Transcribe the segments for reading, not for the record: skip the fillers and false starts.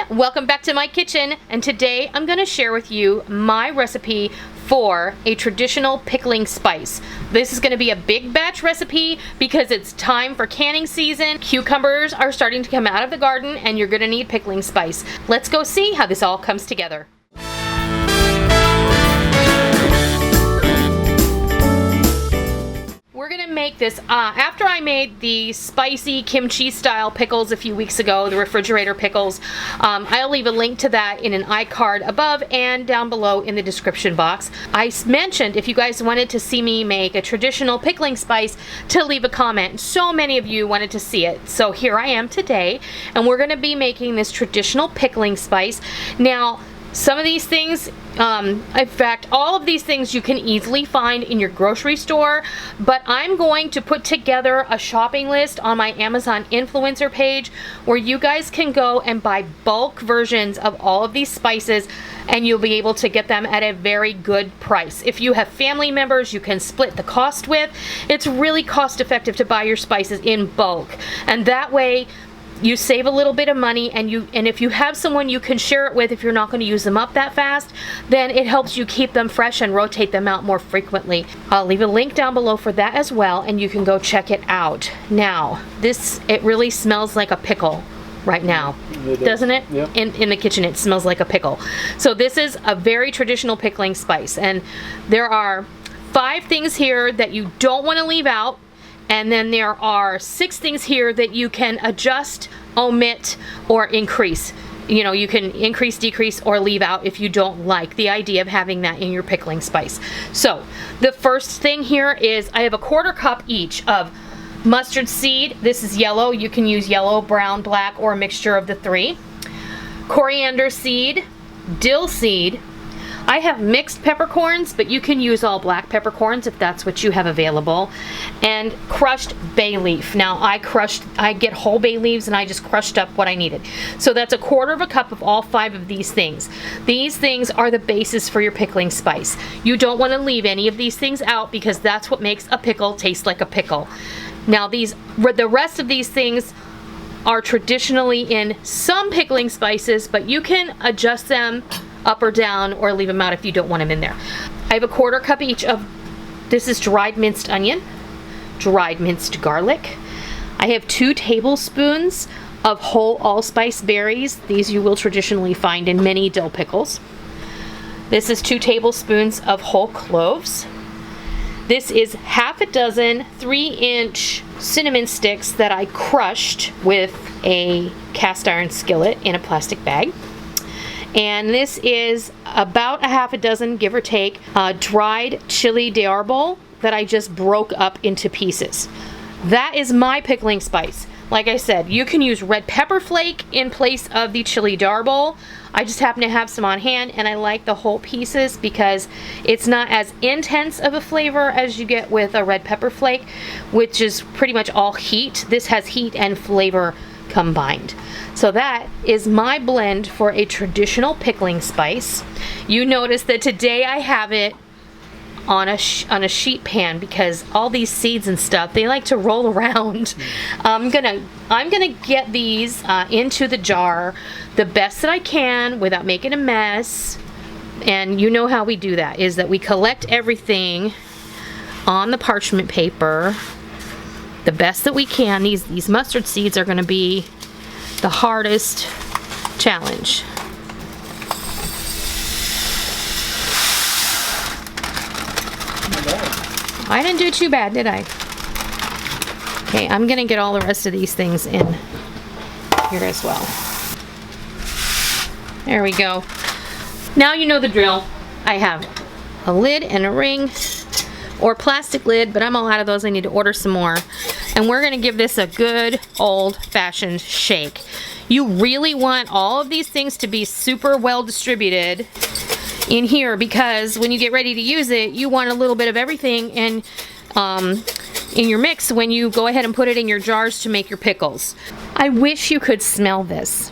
welcome back to my kitchen, and today I'm going to share with you my recipe for a traditional pickling spice. This is going to be a big batch recipe because it's time for canning season. Cucumbers are starting to come out of the garden and you're going to need pickling spice. Let's go see how this all comes together. We're gonna make this after I made the spicy kimchi style pickles a few weeks ago, the refrigerator pickles. I'll leave a link to that in an iCard above and down below in the description box. I mentioned if you guys wanted to see me make a traditional pickling spice to leave a comment. So many of you wanted to see it, so here I am today, and we're gonna be making this traditional pickling spice. Now, some of these things, in fact, all of these things you can easily find in your grocery store, but I'm going to put together a shopping list on my Amazon influencer page where you guys can go and buy bulk versions of all of these spices, and you'll be able to get them at a very good price. If you have family members you can split the cost with, it's really cost effective to buy your spices in bulk, and that way you save a little bit of money, and if you have someone you can share it with, if you're not going to use them up that fast, then it helps you keep them fresh and rotate them out more frequently. I'll leave a link down below for that as well, and you can go check it out. Now, it really smells like a pickle right now, doesn't it? Yep. In the kitchen it smells like a pickle. So this is a very traditional pickling spice, and there are 5 things here that you don't want to leave out. And then there are 6 things here that you can adjust, omit, or increase. You know, you can increase, decrease, or leave out if you don't like the idea of having that in your pickling spice. So, the first thing here is I have a 1/4 cup each of mustard seed. This is yellow. You can use yellow, brown, black, or a mixture of the 3. Coriander seed, dill seed. I have mixed peppercorns, but you can use all black peppercorns if that's what you have available. And crushed bay leaf. Now I get whole bay leaves and I just crushed up what I needed. So that's a 1/4 cup of all 5 of these things. These things are the basis for your pickling spice. You don't want to leave any of these things out because that's what makes a pickle taste like a pickle. Now the rest of these things are traditionally in some pickling spices, but you can adjust them up or down or leave them out if you don't want them in there. I have a 1/4 cup each of, this is dried minced onion, dried minced garlic. I have 2 tablespoons of whole allspice berries. These you will traditionally find in many dill pickles. This is 2 tablespoons of whole cloves. This is 1/2 dozen 3-inch cinnamon sticks that I crushed with a cast iron skillet in a plastic bag. And this is about 1/2 dozen, give or take, dried chili de arbol that I just broke up into pieces. That is my pickling spice. Like I said, you can use red pepper flake in place of the chili de arbol. I just happen to have some on hand, and I like the whole pieces because it's not as intense of a flavor as you get with a red pepper flake, which is pretty much all heat. This has heat and flavor combined. So that is my blend for a traditional pickling spice. You notice that today I have it on a sheet pan because all these seeds and stuff, they like to roll around. I'm gonna get these into the jar the best that I can without making a mess. And you know how we do that, is that we collect everything on the parchment paper the best that we can. These mustard seeds are gonna be the hardest challenge. I didn't do too bad, did I? Okay, I'm gonna get all the rest of these things in here as well. There we go. Now you know the drill. I have a lid and a ring or plastic lid, but I'm all out of those. I need to order some more. And we're gonna give this a good old-fashioned shake. You really want all of these things to be super well distributed in here, because when you get ready to use it, you want a little bit of everything in your mix when you go ahead and put it in your jars to make your pickles. I wish you could smell this,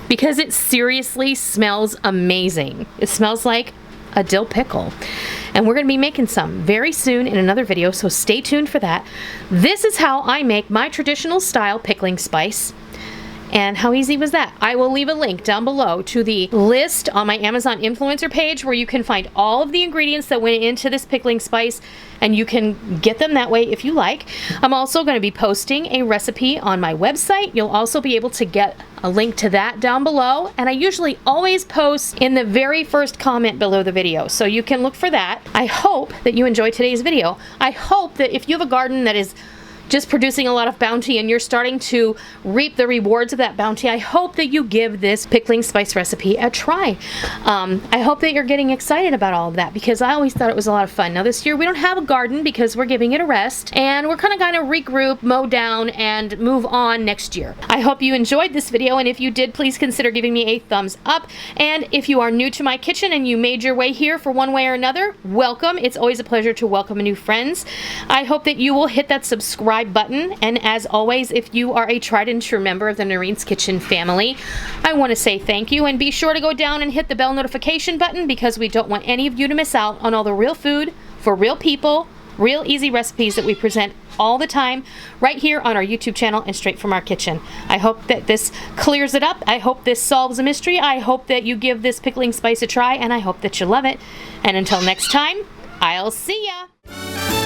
because it seriously smells amazing. It smells like a dill pickle. And we're going to be making some very soon in another video, so stay tuned for that. This is how I make my traditional style pickling spice. And how easy was that? I will leave a link down below to the list on my Amazon influencer page where you can find all of the ingredients that went into this pickling spice, and you can get them that way if you like. I'm also going to be posting a recipe on my website. You'll also be able to get a link to that down below, and I usually always post in the very first comment below the video, so you can look for that. I hope that you enjoyed today's video. I hope that if you have a garden that is just producing a lot of bounty and you're starting to reap the rewards of that bounty, I hope that you give this pickling spice recipe a try. I hope that you're getting excited about all of that, because I always thought it was a lot of fun. Now this year we don't have a garden because we're giving it a rest, and we're kind of going to regroup, mow down, and move on next year. I hope you enjoyed this video, and if you did, please consider giving me a thumbs up. And if you are new to my kitchen and you made your way here for one way or another, welcome. It's always a pleasure to welcome new friends. I hope that you will hit that subscribe button, and as always, if you are a tried and true member of the Noreen's Kitchen family, I want to say thank you, and be sure to go down and hit the bell notification button, because we don't want any of you to miss out on all the real food for real people, real easy recipes that we present all the time right here on our YouTube channel and straight from our kitchen. I hope that this clears it up. I hope this solves a mystery. I hope that you give this pickling spice a try, and I hope that you love it. And until next time, I'll see ya.